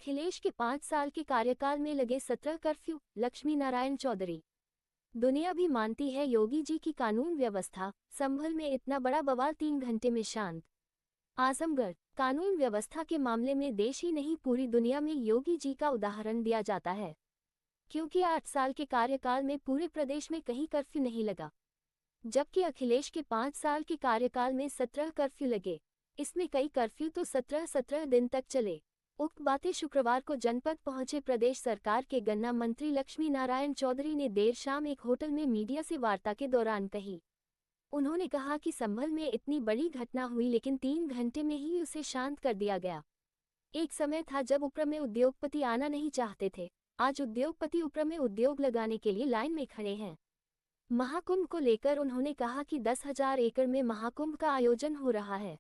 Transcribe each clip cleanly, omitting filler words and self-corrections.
अखिलेश के 5 साल के कार्यकाल में लगे 17 कर्फ्यू, लक्ष्मी नारायण चौधरी। दुनिया भी मानती है योगी जी की कानून व्यवस्था। संभल में इतना बड़ा बवाल 3 घंटे में शांत। आजमगढ़ कानून व्यवस्था के मामले में देश ही नहीं पूरी दुनिया में योगी जी का उदाहरण दिया जाता है, क्योंकि 8 साल के कार्यकाल में पूरे प्रदेश में कहीं कर्फ्यू नहीं लगा, जबकि अखिलेश के 5 साल के कार्यकाल में 17 कर्फ्यू लगे। इसमें कई कर्फ्यू तो 17 दिन तक चले। उक्त बातें शुक्रवार को जनपद पहुंचे प्रदेश सरकार के गन्ना मंत्री लक्ष्मी नारायण चौधरी ने देर शाम एक होटल में मीडिया से वार्ता के दौरान कही। उन्होंने कहा कि संभल में इतनी बड़ी घटना हुई लेकिन 3 घंटे में ही उसे शांत कर दिया गया। एक समय था जब उप्र में उद्योगपति आना नहीं चाहते थे। आज उद्योगपति उप्र में उद्योग लगाने के लिए लाइन में खड़े हैं। महाकुंभ को लेकर उन्होंने कहा कि 10,000 एकड़ में महाकुंभ का आयोजन हो रहा है।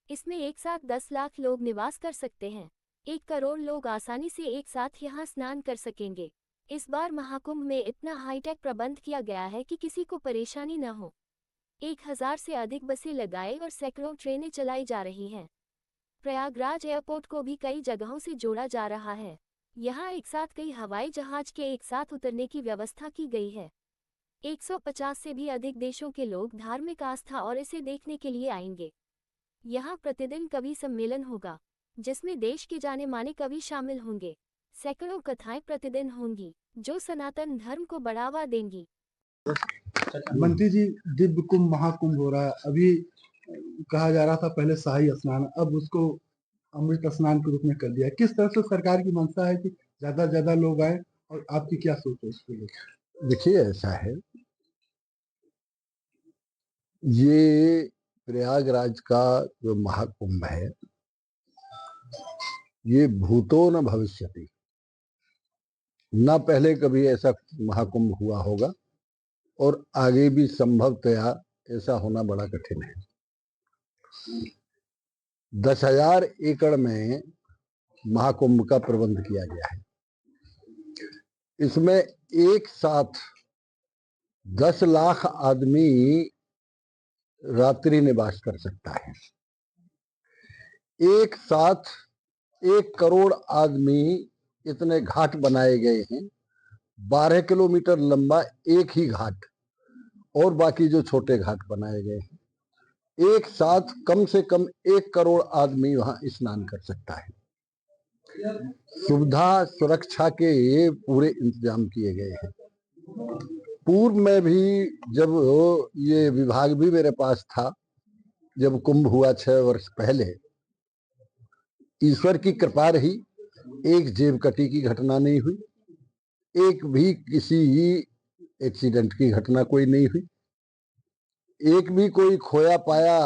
इसमें एक साथ 10 लाख लोग निवास कर सकते हैं। 1 करोड़ लोग आसानी से एक साथ यहां स्नान कर सकेंगे। इस बार महाकुंभ में इतना हाईटेक प्रबंध किया गया है कि किसी को परेशानी न हो। 1000 से अधिक बसें लगाए और सैकड़ों ट्रेनें चलाई जा रही हैं। प्रयागराज एयरपोर्ट को भी कई जगहों से जोड़ा जा रहा है। यहां एक साथ कई हवाई जहाज के एक साथ उतरने की व्यवस्था की गई है। 150 से भी अधिक देशों के लोग धार्मिक आस्था और इसे देखने के लिए आएंगे। यहाँ प्रतिदिन कवि सम्मेलन होगा, जिसमें देश के जाने माने कवि शामिल होंगे। सैकड़ों कथाएं प्रतिदिन होंगी, जो सनातन धर्म को बढ़ावा देंगी। मंत्री जी, दिव्य कुंभ महाकुंभ हो रहा है। अभी कहा जा रहा था पहले शाही स्नान, अब उसको अमृत स्नान के रूप में कर दिया। किस तरह से सरकार की मंशा है कि ज्यादा से ज्यादा लोग आए, और आपकी क्या सोच है इसके लिए? देखिए, ऐसा है, ये प्रयागराज का जो महाकुंभ है, ये भूतो न भविष्यति, न पहले कभी ऐसा महाकुंभ हुआ होगा और आगे भी संभवतया ऐसा होना बड़ा कठिन है। 10,000 एकड़ में महाकुंभ का प्रबंध किया गया है। इसमें एक साथ 10 लाख आदमी रात्रि निवास कर सकता है। एक साथ 1 करोड़ आदमी, इतने घाट बनाए गए हैं। 12 किलोमीटर लंबा एक ही घाट, और बाकी जो छोटे घाट बनाए गए हैं। एक साथ कम से कम 1 करोड़ आदमी वहां स्नान कर सकता है। सुविधा सुरक्षा के पूरे इंतजाम किए गए हैं। पूर्व में भी जब ये विभाग भी मेरे पास था, जब कुंभ हुआ 6 वर्ष पहले, ईश्वर की कृपा रही, एक जेब कटी की घटना नहीं हुई, एक भी किसी एक्सीडेंट की घटना कोई नहीं हुई, एक भी कोई खोया पाया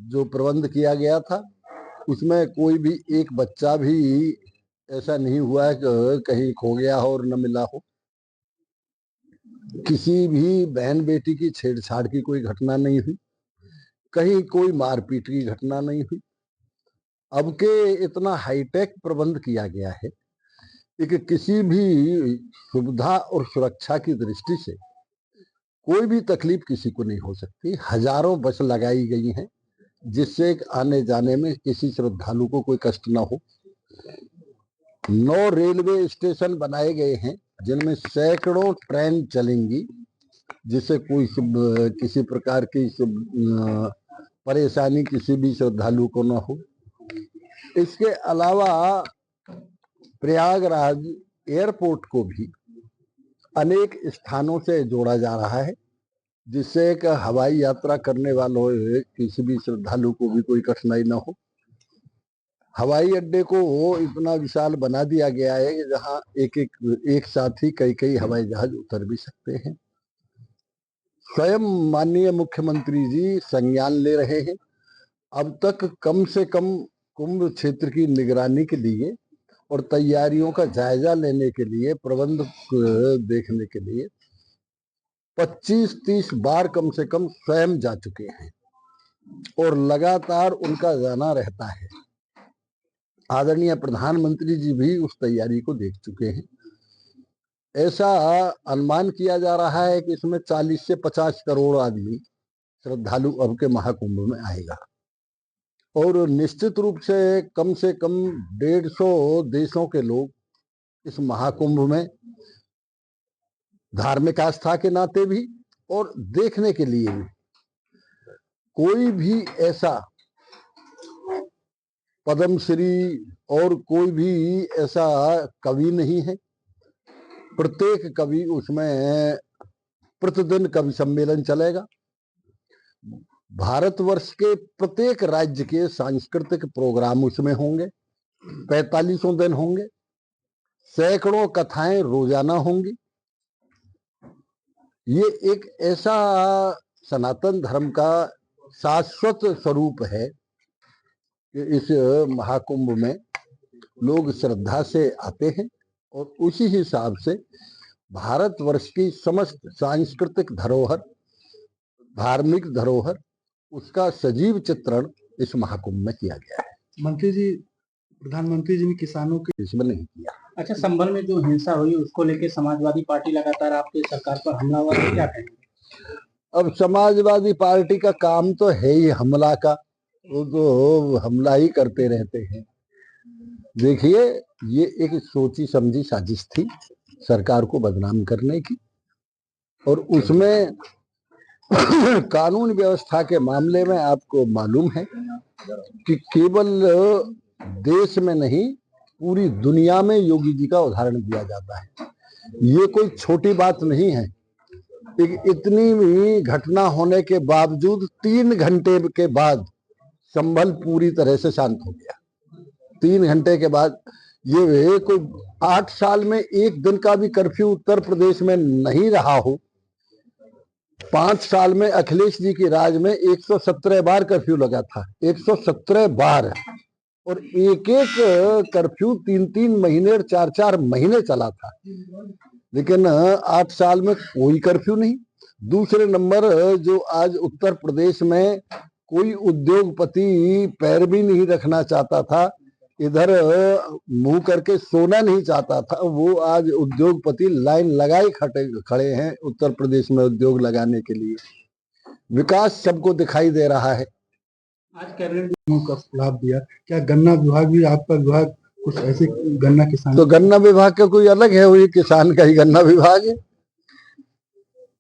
जो प्रबंध किया गया था उसमें कोई भी एक बच्चा भी ऐसा नहीं हुआ है कि कहीं खो गया हो और न मिला हो। किसी भी बहन बेटी की छेड़छाड़ की कोई घटना नहीं हुई, कहीं कोई मारपीट की घटना नहीं हुई। अब के इतना हाईटेक प्रबंध किया गया है कि किसी भी सुविधा और सुरक्षा की दृष्टि से कोई भी तकलीफ किसी को नहीं हो सकती। हजारों बस लगाई गई हैं, जिससे आने जाने में किसी श्रद्धालु को कोई कष्ट ना हो। 9 रेलवे स्टेशन बनाए गए हैं, जिनमें सैकड़ों ट्रेन चलेंगी, जिससे कोई किसी प्रकार की परेशानी किसी भी श्रद्धालु को ना हो। इसके अलावा प्रयागराज एयरपोर्ट को भी अनेक स्थानों से जोड़ा जा रहा है, जिससे एक हवाई यात्रा करने वालों किसी भी श्रद्धालु को भी कोई कठिनाई ना हो। हवाई अड्डे को इतना विशाल बना दिया गया है कि जहां एक साथ ही कई हवाई जहाज उतर भी सकते हैं। स्वयं माननीय मुख्यमंत्री जी संज्ञान ले रहे हैं। अब तक कम से कम कुंभ क्षेत्र की निगरानी के लिए और तैयारियों का जायजा लेने के लिए, प्रबंध देखने के लिए 25-30 बार कम से कम स्वयं जा चुके हैं, और लगातार उनका जाना रहता है। आदरणीय प्रधानमंत्री जी भी उस तैयारी को देख चुके हैं। ऐसा अनुमान किया जा रहा है कि इसमें 40 से 50 करोड़ आदमी श्रद्धालु अब के महाकुंभ में आएगा। और निश्चित रूप से कम 150 देशों के लोग इस महाकुंभ में धार्मिक आस्था के नाते भी और देखने के लिए भी। कोई भी ऐसा पद्मश्री और कोई भी ऐसा कवि नहीं है। प्रत्येक कवि उसमें प्रतिदिन कवि सम्मेलन चलेगा। भारतवर्ष के प्रत्येक राज्य के सांस्कृतिक प्रोग्राम उसमें होंगे। 45 दिन होंगे। सैकड़ों कथाएं रोजाना होंगी। ये एक ऐसा सनातन धर्म का शाश्वत स्वरूप है कि इस महाकुंभ में लोग श्रद्धा से आते हैं और उसी हिसाब से भारतवर्ष की समस्त सांस्कृतिक धरोहर, धार्मिक धरोहर, उसका सजीव चित्रण इस महाकुंभ में किया गया है। मंत्री जी, प्रधानमंत्री जी ने किसानों के इसमें नहीं किया। अच्छा, संभल में जो हिंसा हुई उसको लेके समाजवादी पार्टी लगातार आपकी सरकार पर हमलावर है, क्या कहेंगे? अब समाजवादी पार्टी का काम तो है ही हमला का, वो तो हमला ही करते रहते हैं। देखिए, ये एक सोची समझी साजिश थी सरकार को बदनाम करने की, और उसमें कानून व्यवस्था के मामले में आपको मालूम है कि केवल देश में नहीं पूरी दुनिया में योगी जी का उदाहरण दिया जाता है। ये कोई छोटी बात नहीं है। इतनी भी घटना होने के बावजूद 3 घंटे के बाद संभल पूरी तरह से शांत हो गया। 3 घंटे के बाद ये कोई 8 साल में एक दिन का भी कर्फ्यू उत्तर प्रदेश में नहीं रहा हो। 5 साल में अखिलेश जी की राज में 117 बार कर्फ्यू लगा था, 117 बार, और एक एक कर्फ्यू 3-3 महीने और 4-4 महीने चला था। लेकिन 8 साल में कोई कर्फ्यू नहीं। दूसरे नंबर, जो आज उत्तर प्रदेश में कोई उद्योगपति पैर भी नहीं रखना चाहता था, इधर मुंह करके सोना नहीं चाहता था, वो आज उद्योगपति लाइन लगाए खड़े हैं उत्तर प्रदेश में उद्योग लगाने के लिए। विकास सबको दिखाई दे रहा है। आज कैबिनेट का लाभ दिया, क्या गन्ना विभाग भी, आपका विभाग कुछ ऐसे गन्ना किसान? तो गन्ना विभाग का कोई अलग है, वही किसान का ही गन्ना विभाग है।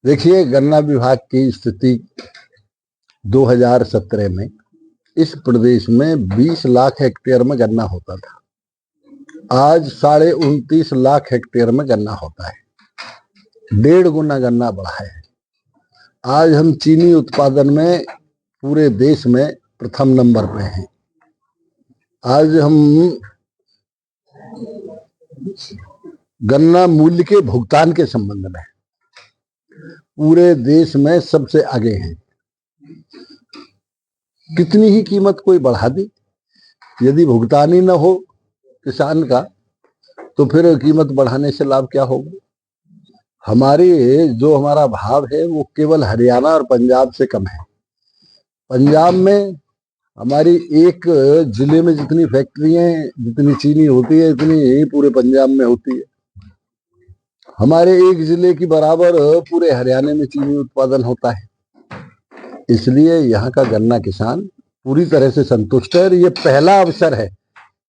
देखिए, गन्ना विभाग की स्थिति 2017 में इस प्रदेश में 20 लाख हेक्टेयर में गन्ना होता था। आज 29.5 लाख हेक्टेयर में गन्ना होता है। 1.5 गुना गन्ना बढ़ा है। आज हम चीनी उत्पादन में पूरे देश में प्रथम नंबर पे हैं। आज हम गन्ना मूल्य के भुगतान के संबंध में पूरे देश में सबसे आगे हैं। कितनी ही कीमत कोई बढ़ा दी, यदि भुगतान ही न हो किसान का, तो फिर कीमत बढ़ाने से लाभ क्या होगा? हमारा भाव है वो केवल हरियाणा और पंजाब से कम है। पंजाब में हमारी एक जिले में जितनी फैक्ट्रियां, जितनी चीनी होती है, इतनी ही पूरे पंजाब में होती है। हमारे एक जिले की बराबर पूरे हरियाणा में चीनी उत्पादन होता है। इसलिए यहाँ का गन्ना किसान पूरी तरह से संतुष्ट है। और ये पहला अवसर है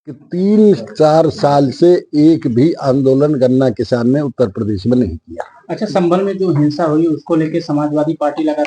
कि 3-4 साल से एक भी आंदोलन गन्ना किसान ने उत्तर प्रदेश में नहीं किया। अच्छा, संभल में जो हिंसा हुई उसको लेके समाजवादी पार्टी लगातार